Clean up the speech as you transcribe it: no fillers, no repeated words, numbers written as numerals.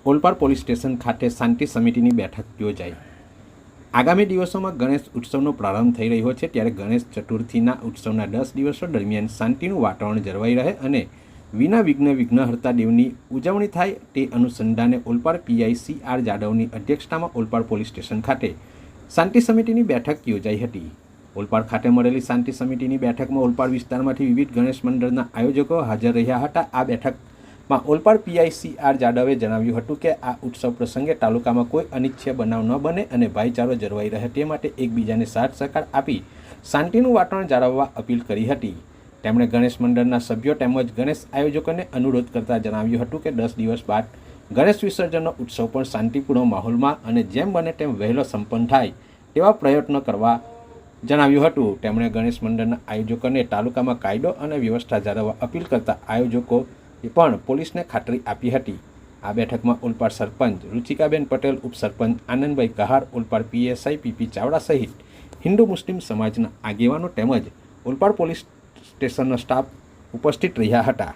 Olpad police station ખાતે શાંતિ સમિતિની બેઠક યોજાઈ। આગામી દિવસોમાં ગણેશ ઉત્સવનો પ્રારંભ થઈ રહ્યો છે, ત્યારે ગણેશ ચતુર્થીના ઉત્સવના 10 દિવસો દરમિયાન શાંતિનું વાતાવરણ જળવાઈ રહે અને વિના વિઘ્ને વિઘ્નહર્તા દેવની ઉજવણી થાય તે અનુસંધાને ઓલપાડ પીઆઈ CR જાદવની અધ્યક્ષતામાં ઓલપાડ પોલીસ સ્ટેશન ખાતે શાંતિ સમિતિની બેઠક યોજાઈ હતી। ઓલપાડ ખાતે મળેલી શાંતિ સમિતિની બેઠકમાં ઓલપાડ વિસ્તારમાંથી વિવિધ ગણેશ મંડળના આયોજકો હાજર રહ્યા હતા। આ બેઠકમાં ઓલપાડ પીઆઈ CR જાદવે જણાવ્યું હતું કે આ ઉત્સવ પ્રસંગે તાલુકામાં કોઈ અનિચ્છનીય બનાવ ન બને અને ભાઈચારો જળવાઈ રહે તે માટે એકબીજાને સાથ સહકાર આપી શાંતિનું વાતાવરણ જાળવવા અપીલ કરી હતી। તેમણે ગણેશ મંડળના સભ્યો તેમજ ગણેશ આયોજકોને અનુરોધ કરતા જણાવ્યું હતું કે 10 દિવસ બાદ ગણેશ વિસર્જનનો ઉત્સવ પણ શાંતિપૂર્ણ માહોલમાં અને જેમ બને તેમ વહેલો સંપન્ન થાય તેવા પ્રયત્નો કરવા જણાવ્યું હતું। તેમણે ગણેશ મંડળના આયોજકોને તાલુકામાં કાયદો અને વ્યવસ્થા જાળવવા અપીલ કરતા આયોજકોએ પણ પોલીસને ખાતરી આપી હતી। આ બેઠકમાં ઓલપાડ સરપંચ રુચિકાબેન પટેલ, ઉપસરપંચ આનંદભાઈ કહાર, ઓલપાડ PSI PP ચાવડા સહિત હિન્દુ મુસ્લિમ સમાજના આગેવાનો તેમજ ઓલપાડ પોલીસ સ્ટેશનનો સ્ટાફ ઉપસ્થિત રહ્યા હતા।